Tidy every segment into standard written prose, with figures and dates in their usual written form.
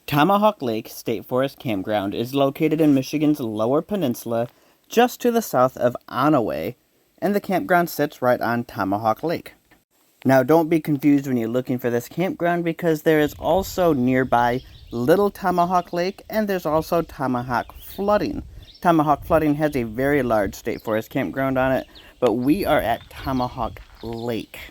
Tomahawk Lake State Forest Campground is located in Michigan's Lower Peninsula, just to the south of Onaway, and the campground sits right on Tomahawk Lake. Now, don't be confused when you're looking for this campground, because there is also nearby Little Tomahawk Lake, and there's also Tomahawk Flooding. Tomahawk Flooding has a very large State Forest campground on it, but we are at Tomahawk Lake.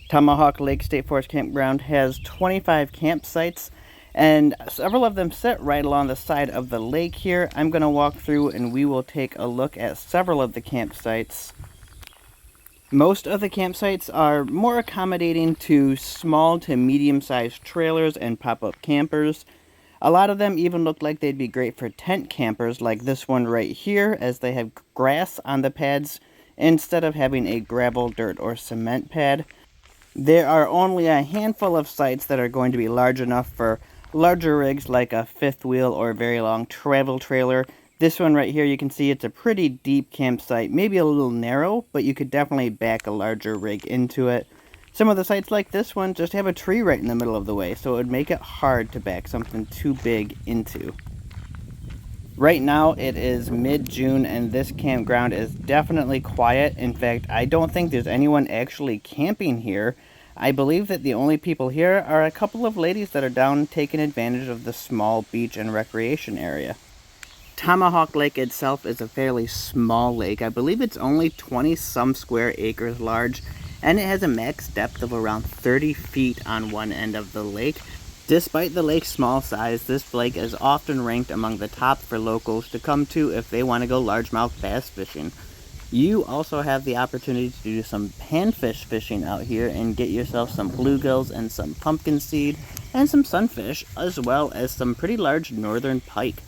Tomahawk Lake State Forest Campground has 25 campsites, and several of them sit right along the side of the lake here. I'm going to walk through and we will take a look at several of the campsites. Most of the campsites are more accommodating to small to medium-sized trailers and pop-up campers. A lot of them even look like they'd be great for tent campers, like this one right here, as they have grass on the pads instead of having a gravel, dirt, or cement pad. There are only a handful of sites that are going to be large enough for larger rigs like a fifth wheel or a very long travel trailer. This one right here, you can see it's a pretty deep campsite, maybe a little narrow, but you could definitely back a larger rig into it. Some of the sites like this one just have a tree right in the middle of the way, so it would make it hard to back something too big into. Right now it is mid-June and this campground is definitely quiet. In fact, I don't think there's anyone actually camping here. I believe that the only people here are a couple of ladies that are down taking advantage of the small beach and recreation area. Tomahawk Lake itself is a fairly small lake. I believe it's only 20-some square acres large, and it has a max depth of around 30 feet on one end of the lake. Despite the lake's small size, this lake is often ranked among the top for locals to come to if they want to go largemouth bass fishing. You also have the opportunity to do some panfish fishing out here and get yourself some bluegills and some pumpkin seed and some sunfish, as well as some pretty large northern pike.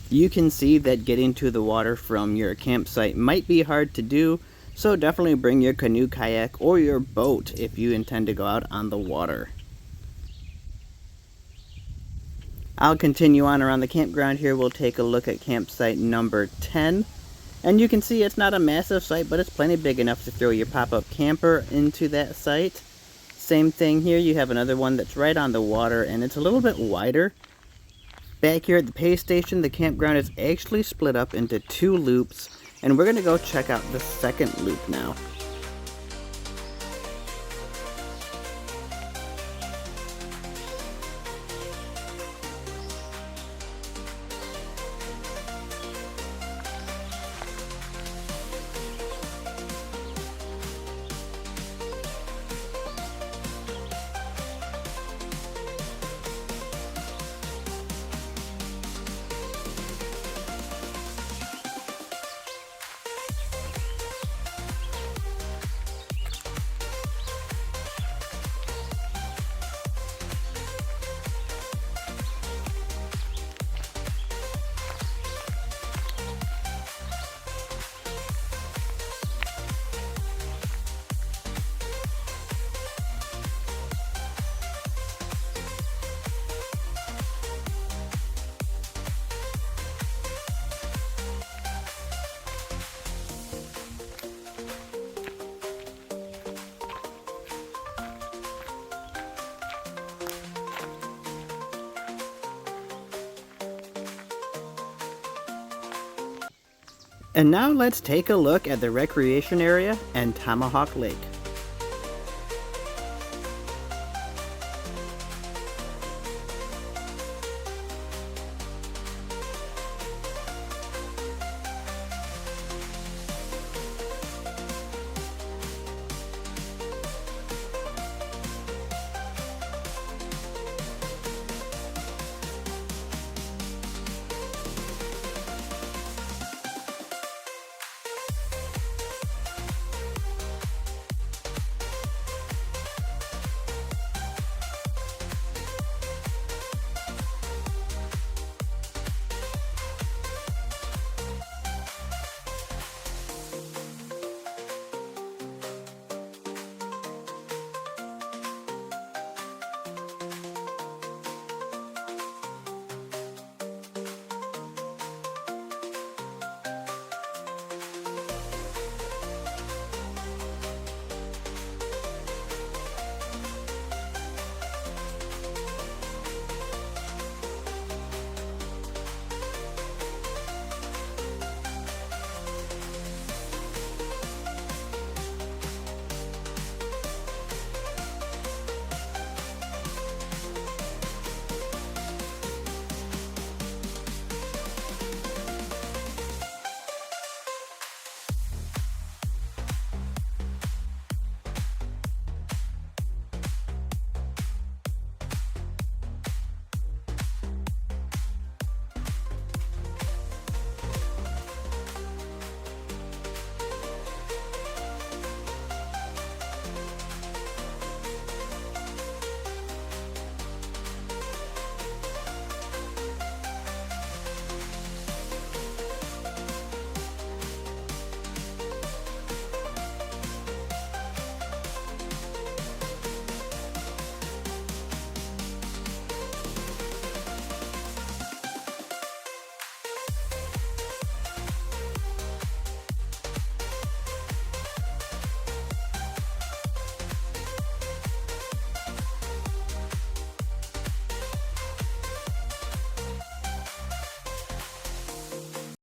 You can see that getting to the water from your campsite might be hard to do, so definitely bring your canoe, kayak, or your boat if you intend to go out on the water. I'll continue on around the campground here. We'll take a look at campsite number 10. And you can see it's not a massive site, but it's plenty big enough to throw your pop-up camper into that site. Same thing here, you have another one that's right on the water, and it's a little bit wider. Back here at the pay station, the campground is actually split up into two loops, and we're going to go check out the second loop now. And now let's take a look at the recreation area and Tomahawk Lake.